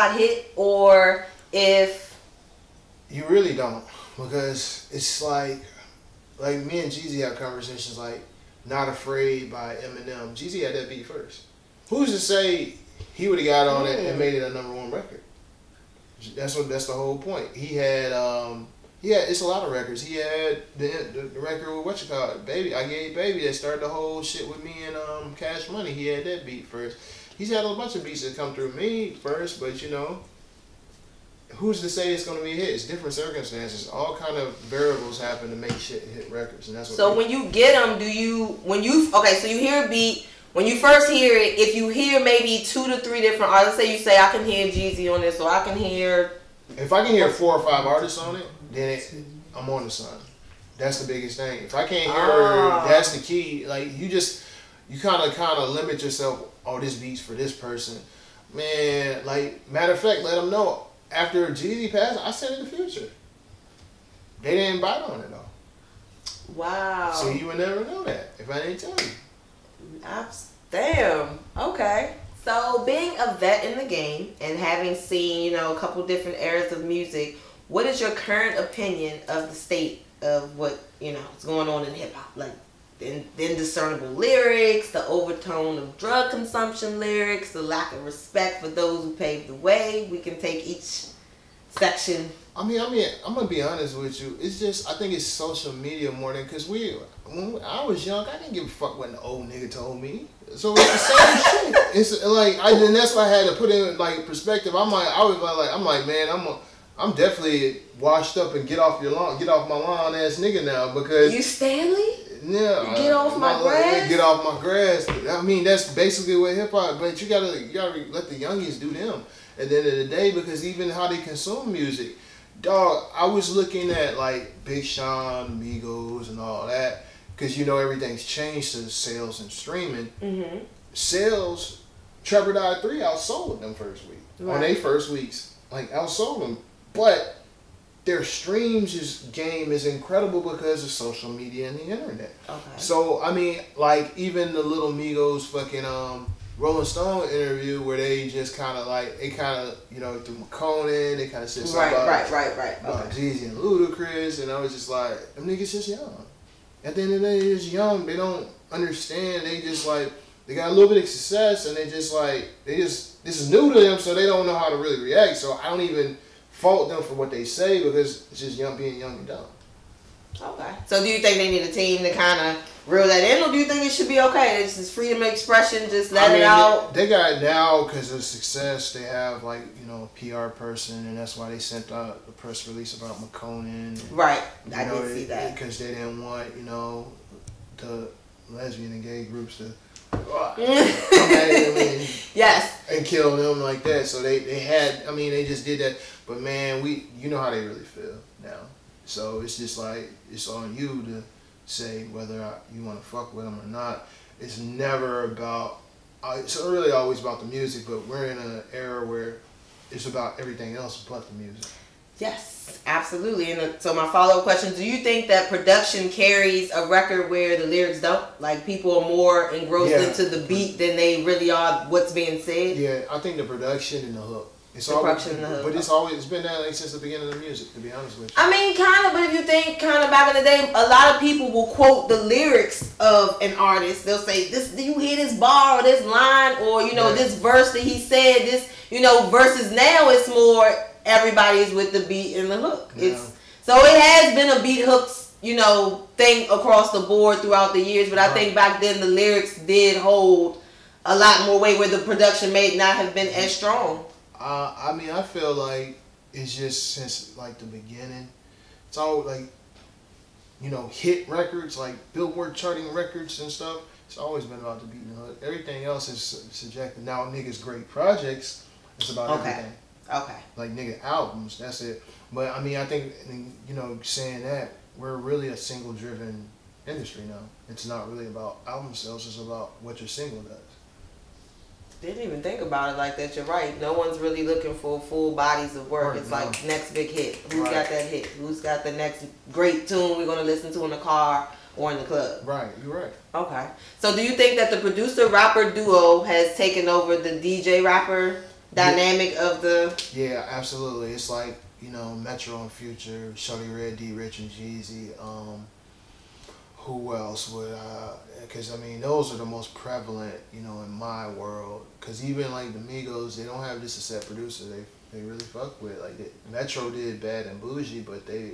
got hit, or if you really don't, because it's like me and Jeezy have conversations like "Not Afraid" by Eminem. Jeezy had that beat first. Who's to say he would have got on it and made it a #1 record? That's the whole point. He had it's a lot of records. He had the record with Baby. I Gave Baby that started the whole shit with me and Cash Money. He had that beat first. He's had a bunch of beats that come through me first, but you know, who's to say it's gonna be a hit? It's different circumstances. All kind of variables happen to make shit hit records, and that's what. So when you get them, so you hear a beat. When you first hear it, if you hear maybe 2 to 3 different artists, let's say you say I can hear Jeezy on this, or I can hear. If I can hear 4 or 5 artists on it, then I'm on to something. That's the biggest thing. If I can't hear, that's the key. Like you kind of limit yourself. Oh, this beat's for this person, man. Like matter of fact, let them know after Jeezy passed, I said in the Future. They didn't bite on it though. Wow. So you would never know that if I didn't tell you. Damn. Okay. So being a vet in the game and having seen, a couple different eras of music, what is your current opinion of the state of what, is going on in hip hop? Like the indiscernible lyrics, the overtone of drug consumption lyrics, the lack of respect for those who paved the way. We can take each section. I mean, I'm gonna be honest with you. It's just I think it's social media more than when I was young, I didn't give a fuck what the old nigga told me. So it's the same shit. It's like and that's why I had to put in like perspective. I'm like, man, I'm definitely washed up and get off my lawn ass nigga now because you Stanley. Yeah, get off my grass. Get off my grass. I mean, that's basically what hip hop. But you gotta let the youngies do them at the end of the day because even how they consume music. Dog, I was looking at like Big Sean, Migos, and all that because everything's changed to sales and streaming. Mm-hmm. Sales, Trevor Died 3 outsold them first week. Right. On their first weeks, like outsold them, but their streams game is incredible because of social media and the internet. Okay. So I mean, like even the little Migos fucking Rolling Stone interview where they just kind of through McConan, they kind of said something about Jeezy and Ludacris, and I was just like, them niggas just young. At the end of the day, they're just young. They don't understand. They just like, they got a little bit of success, and this is new to them, so they don't know how to really react. So I don't even fault them for what they say because it's just being young and dumb. Okay. So do you think they need a team to kind of reel that in, or do you think it should be okay? It's just freedom of expression, just let it out? They got it now because of success. They have a PR person, and that's why they sent out a press release about McConan. Right. I did see that. Because they didn't want, the lesbian and gay groups to yes. And kill them like that. So they just did that. But man, you know how they really feel now. So it's just like, it's on you to say whether you want to fuck with them or not. It's never about, it's really always about the music, but we're in an era where it's about everything else but the music. Yes, absolutely. And so my follow-up question, do you think that production carries a record where the lyrics don't? Like people are more engrossed into the beat than they really are what's being said? Yeah, I think the production and the hook. It's been that like since the beginning of the music, to be honest with you. I mean, kind of, but if you think kind of back in the day, a lot of people will quote the lyrics of an artist. They'll say, "This, do you hear this bar or this line or this verse that he said?" This, versus now it's more everybody's with the beat and the hook. Yeah. So it has been a beat hooks, thing across the board throughout the years. But I think back then the lyrics did hold a lot more weight where the production may not have been as strong. I feel like it's just since like the beginning, it's all like, hit records, like Billboard charting records and stuff. It's always been about the beat and the hook. Everything else is subjective. Now niggas great projects, it's about everything. Okay. Like nigga albums, that's it. But I mean, I think saying that we're really a single driven industry now. It's not really about album sales. It's about what your single does. Didn't even think about it like that. You're right. No one's really looking for full bodies of work. It's like next big hit. Who's got that hit? Who's got the next great tune we're going to listen to in the car or in the club? Right. You're right. Okay. So do you think that the producer-rapper duo has taken over the DJ-rapper dynamic of the... Yeah, absolutely. It's like, you know, Metro and Future, Shorty Red, D Rich and Jeezy. Who else would, because I mean, those are the most prevalent, you know, in my world. Because even like the Migos, they don't have just a set producer they really fuck with. Like, Metro did Bad and Bougie, but they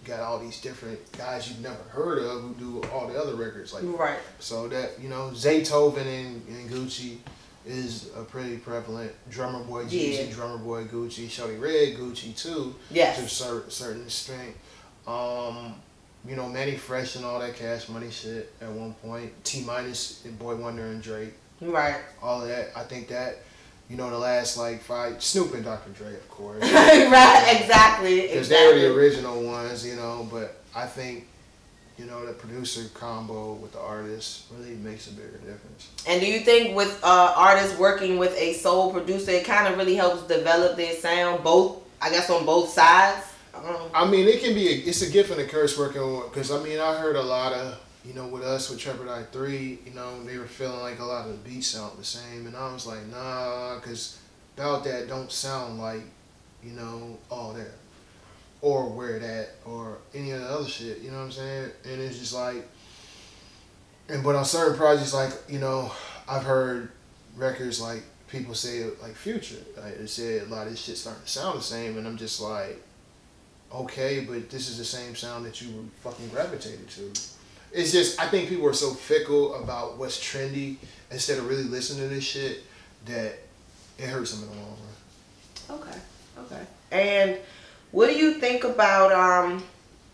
got all these different guys you've never heard of who do all the other records. Like, right. So that, you know, Zaytoven and Gucci is a pretty prevalent. Drummer Boy Jeezy, Yeah. Drummer Boy Gucci, Shorty Red Gucci too. Yes. To a certain strength. You know, Manny Fresh and all that Cash Money shit at one point. T-Minus, Boy Wonder and Drake. Right. All of that. I think that, you know, the last like 5, Snoop and Dr. Dre, of course. Right, exactly. Because they were the original ones, you know, but I think, you know, the producer combo with the artist really makes a bigger difference. And do you think with artists working with a sole producer, it kind of really helps develop their sound, both, I guess, on both sides? I mean, it can be, it's a gift and a curse working on, because I mean, I heard a lot of, you know, with us, with Trepidite 3, you know, they were feeling like a lot of the beats sound the same, and I was like, nah, because About That don't sound like, you know, All There, or Where It At, or any of the other shit, you know what I'm saying? And it's just like, but on certain projects, like, you know, I've heard records like, people say, like Future, like, they said a lot of this shit starting to sound the same, and I'm just like, okay, but this is the same sound that you fucking gravitated to. It's just, I think people are so fickle about what's trendy instead of really listening to this shit that it hurts them in the long run. Okay. And what do you think about,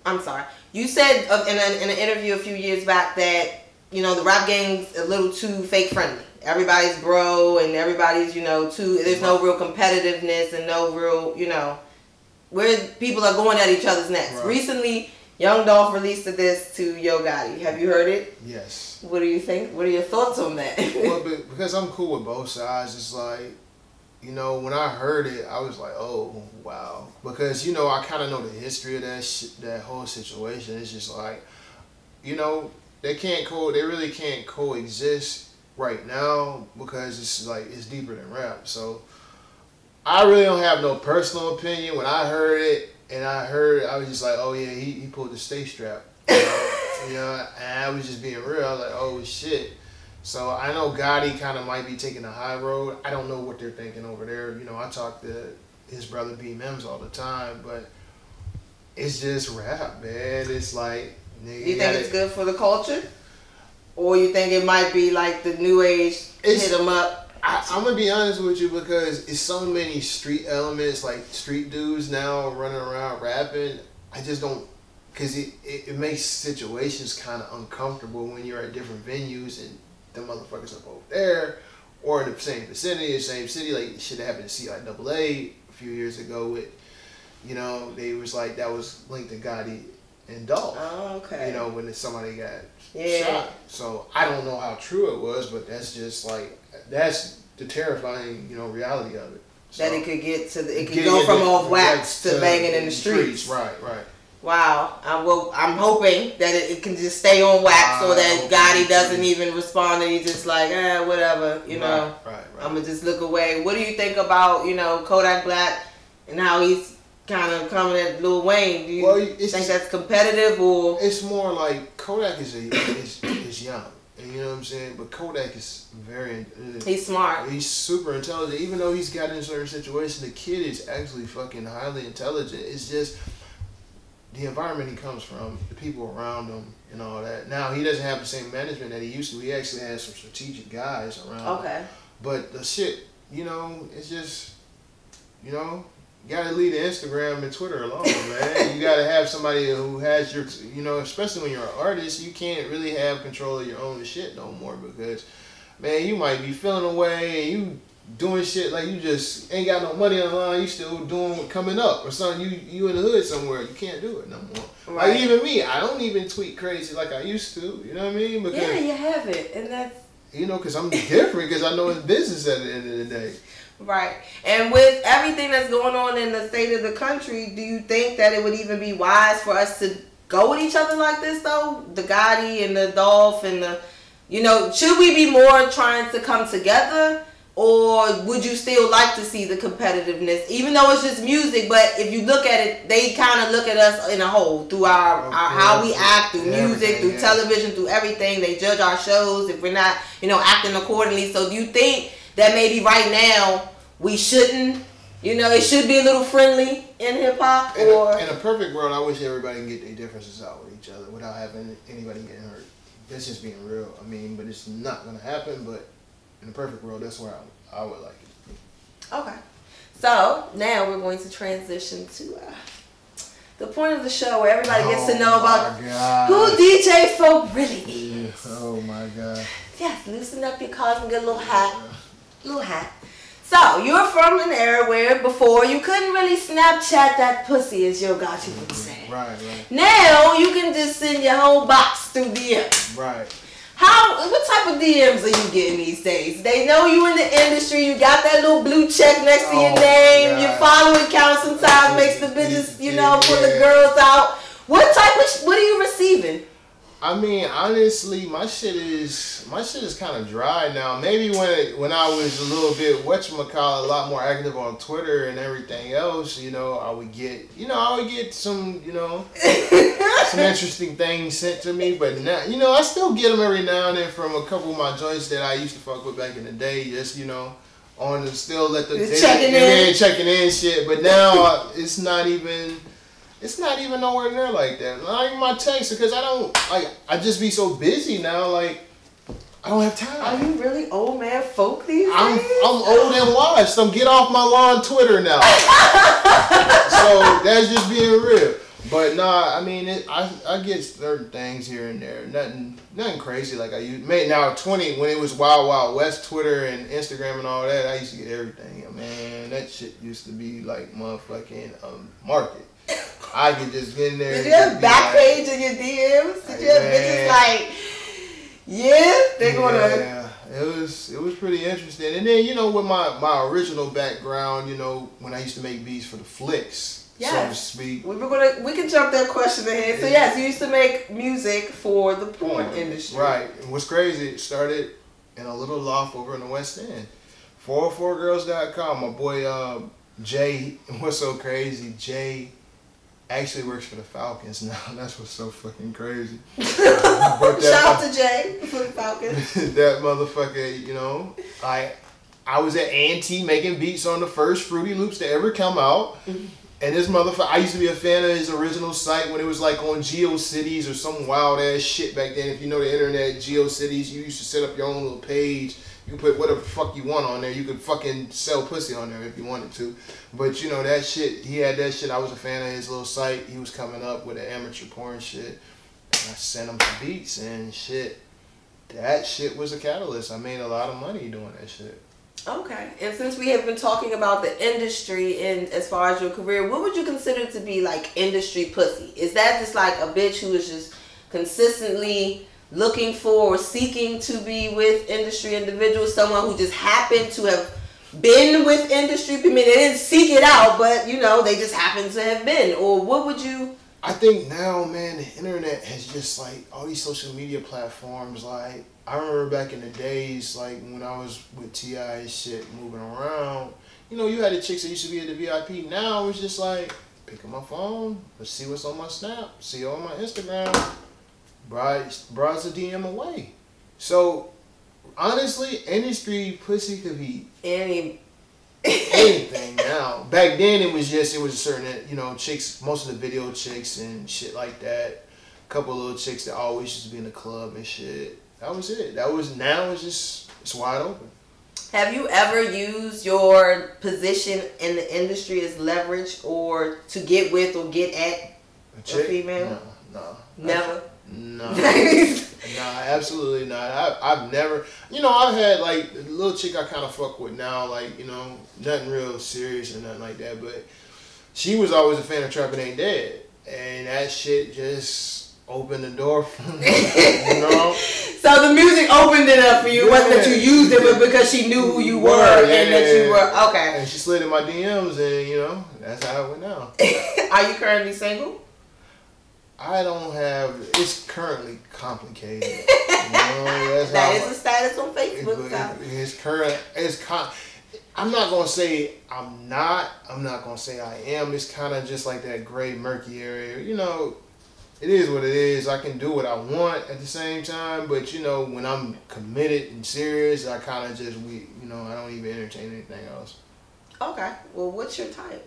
I'm sorry, you said in an interview a few years back that, you know, the rap game's a little too fake friendly. Everybody's bro and everybody's, you know, there's no real competitiveness and no real, you know, where people are going at each other's necks. Right. Recently, Young Dolph released this to Yo Gotti. Have you heard it? Yes. What do you think? What are your thoughts on that? Well, because I'm cool with both sides, it's like, you know, when I heard it, I was like, oh, wow. Because, you know, I kind of know the history of that whole situation. It's just like, you know, they really can't coexist right now because it's like, it's deeper than rap. So I really don't have no personal opinion. When I heard it, I was just like, oh yeah, he pulled the stay strap. You know, and I was just being real. I was like, oh shit. So I know Gotti kind of might be taking the high road. I don't know what they're thinking over there. You know, I talk to his brother B Mims all the time, but it's just rap, man. It's like, nigga, you think it's good for the culture? Or you think it might be like the new age, hit them up? I'm gonna be honest with you because it's so many street elements, like street dudes now running around rapping. I just don't, because it makes situations kind of uncomfortable when you're at different venues and the motherfuckers are both there or in the same vicinity, the same city. Like shit that happened to CIAA a few years ago with, you know, they was like that was linked to Gotti and Dolph. Oh, okay. You know, when somebody got shot. So I don't know how true it was, but that's just like, that's the terrifying, you know, reality of it. So, that it could get to it could go from off wax to banging in the streets. Right. Wow. I'm hoping that it can just stay on wax so that Gotti doesn't even respond and he's just like, whatever, you know. Right. I'm gonna just look away. What do you think about, you know, Kodak Black and how he's kind of coming at Lil Wayne? Do you think that's competitive or? It's more like Kodak is young. And you know what I'm saying? But Kodak is he's smart. He's super intelligent. Even though he's got in certain situations, the kid is actually fucking highly intelligent. It's just the environment he comes from, the people around him, and all that. Now, he doesn't have the same management that he used to. He actually has some strategic guys around him. But the shit, you know, it's just, you know, you gotta leave the Instagram and Twitter alone, man. You gotta have somebody who has your, you know, especially when you're an artist, you can't really have control of your own shit no more because, man, you might be feeling away and you doing shit like you just ain't got no money on the line, you still doing coming up or something. You in the hood somewhere, you can't do it no more. Right. Like even me, I don't even tweet crazy like I used to. You know what I mean? Because, yeah, you have it, and that's. You know, because I'm different because I know it's business at the end of the day. Right. And with everything that's going on in the state of the country, do you think that it would even be wise for us to go with each other like this, though? The Gotti and the Dolph and the, you know, should we be more trying to come together? Or would you still like to see the competitiveness, even though it's just music? But if you look at it, they kind of look at us in a whole through our how we act, through music, through television, through everything. They judge our shows if we're not, acting accordingly. So do you think that maybe right now we shouldn't, it should be a little friendly in hip hop? Or in a perfect world, I wish everybody can get their differences out with each other without having anybody getting hurt. That's just being real. I mean, but it's not gonna happen. But in a perfect world, that's where I would like it to be. Okay. So now we're going to transition to the point of the show where everybody gets to know about who DJ Folk really is. Oh my God. Yes, loosen up your collars and get a little hat. So you're from an era where before you couldn't really Snapchat that pussy, as Yo Gotti would say. Right. Now you can just send your whole box through DM. Right. What type of DMs are you getting these days? They know you in the industry. You got that little blue check next to your name. Your following count sometimes makes the bitches, pull the girls out. What are you receiving? I mean, honestly, my shit is kind of dry now. Maybe when I was a little bit a lot more active on Twitter and everything else, I would get some, some interesting things sent to me. But now, I still get them every now and then from a couple of my joints that I used to fuck with back in the day. Just on the still let the checking in shit. But now it's not even nowhere near like that. Not even my text, because I just be so busy now, I don't have time. Are you really old man folk these days? I'm old and washed. So get off my lawn Twitter now. So that's just being real. But nah, I mean, I get certain things here and there. Nothing crazy like I used. Now 20 when it was Wild West Twitter and Instagram and all that, I used to get everything. Man, that shit used to be like motherfucking market. I could just get in there. Did you have back page in your DMs? Did you have bitches they're gonna? Yeah, it was pretty interesting. And then with my original background, when I used to make beats for the flicks, so to speak. We can jump that question ahead. So yes, you used to make music for the porn industry. Right. And what's crazy? It started in a little loft over in the West End. 404girls.com. My boy Jay. What's so crazy? Jay actually works for the Falcons now. That's what's so fucking crazy. Shout out to Jay for the Falcons. That motherfucker, I was at A&T making beats on the first Fruity Loops to ever come out. Mm-hmm. And this motherfucker, I used to be a fan of his original site when it was on GeoCities or some wild ass shit back then. If you know the internet, GeoCities, you used to set up your own little page. You can put whatever the fuck you want on there. You could fucking sell pussy on there if you wanted to. But that shit, he had that shit. I was a fan of his little site. He was coming up with the amateur porn shit. And I sent him some beats and shit. That shit was a catalyst. I made a lot of money doing that shit. Okay. And since we have been talking about the industry and as far as your career, what would you consider to be like industry pussy? Is that just like a bitch who is just consistently looking for or seeking to be with industry individuals, someone who just happened to have been with industry? I mean, they didn't seek it out, but they just happened to have been. Or what would you? I think now, man, the internet has just all these social media platforms. I remember back in the days, when I was with T.I. and shit, moving around. You had the chicks that used to be at the VIP. Now it's just pick up my phone, let's see what's on my Snap, see on my Instagram. Bride's a DM away. So, honestly, industry pussy could be anything now. Back then, it was a certain, chicks, most of the video chicks and shit like that. A couple of little chicks that always used to be in the club and shit. That was it. Now it's wide open. Have you ever used your position in the industry as leverage or to get with or get at a female? No. Never? No. Nah, absolutely not. I've never, I've had a little chick I kind of fuck with now, nothing real serious or nothing like that, but she was always a fan of Trappin' Ain't Dead, and that shit just opened the door for me, So the music opened it up for you. It wasn't that you used it, but because she knew who you were and that you were, okay. And she slid in my DMs, and, that's how it went down. Are you currently single? I am. Are you currently single? Are you currently single? No. Are you currently single? I don't have. It's currently complicated. You know, that is a status on Facebook. It's current. I'm not gonna say I'm not. I'm not gonna say I am. It's kind of just like that gray, murky area. You know, it is what it is. I can do what I want at the same time, but you know, when I'm committed and serious, I kind of just I don't even entertain anything else. Okay. Well, what's your type?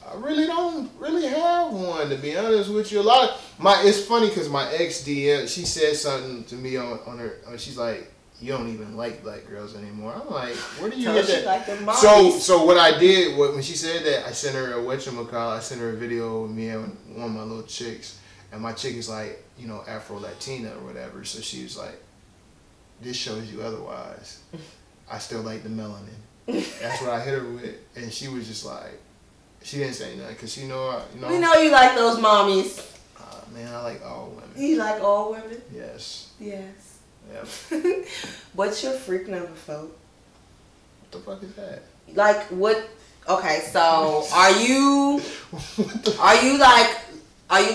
I really don't really have one, to be honest with you. It's funny because my ex DM, she said something to me on her. She's like, "You don't even like black girls anymore." I'm like, "Where do you get that?" Like so what I did when she said that, I sent her I sent her a video of me and one of my little chicks, and my chick is like, Afro Latina or whatever. So she was like, "This shows you otherwise. I still like the melanin." That's what I hit her with, and she was just like. She didn't say nothing because we know you like those mommies. Man, I like all women. You like all women? Yes. Yes. Yep. What's your freak number, folk? What the fuck is that? Like what? Okay, so are you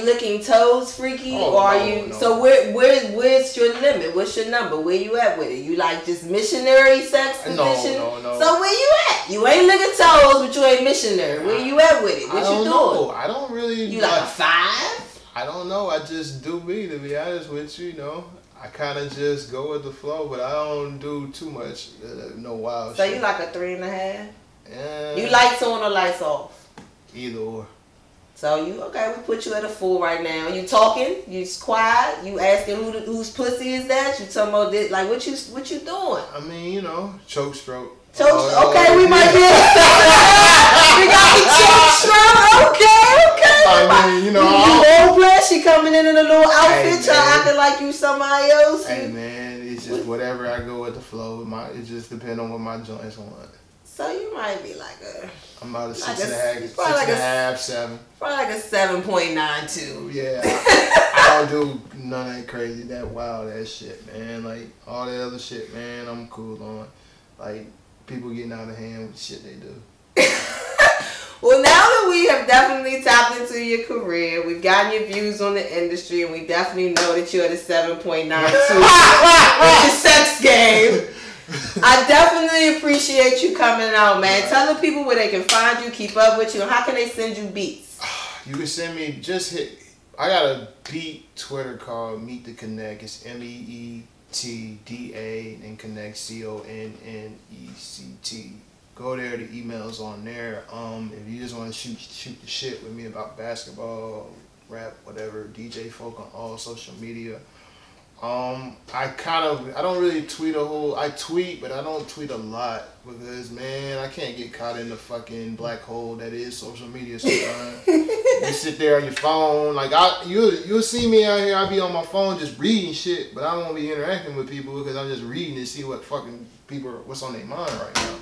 licking toes freaky, or are you? No. So where's your limit? What's your number? Where you at with it? You like just missionary sex position? No. So where you at? You ain't licking toes, but you ain't missionary. Where you at with it? What you doing? Know. I don't really. You like a 5? I don't know. I just do me, to be honest with you. I kind of just go with the flow, but I don't do too much. No wild. So shit. You like a 3.5? Yeah. You lights on or lights off? Either or. So we put you at a 4 right now. You talking? You just quiet? You asking whose pussy is that? You talking about this? Like what you doing? I mean, choke stroke. Okay, we might be. We got the choke stroke. Okay. I mean, role play. She coming in a little outfit, trying acting like you somebody else. Hey man, it's just whatever I go with the flow. It just depends on what my joints want. So you might be like I'm about a 6.5, 7. Probably like a 7.92. Yeah, I don't do none of that crazy, that wild ass shit, man. Like all that other shit, man. I'm cool on. Like people getting out of hand with the shit they do. Well, now that we have definitely tapped into your career, we've gotten your views on the industry, and we definitely know that you're at a 7.92 with your sex game. I definitely appreciate you coming out, man. Right. Tell the people where they can find you, keep up with you, and how can they send you beats? You can send me, I got a beat Twitter called Meet the Connect. It's MEETDA and Connect CONNECT. Go there, the email's on there. If you just want to shoot the shit with me about basketball, rap, whatever, DJ folk on all social media. I don't really tweet I tweet, but I don't tweet a lot because, man, I can't get caught in the fucking black hole that is social media sometimes. You sit there on your phone, like you'll see me out here, I'll be on my phone just reading shit, but I won't be interacting with people because I'm just reading to see what fucking people, what's on their mind right now.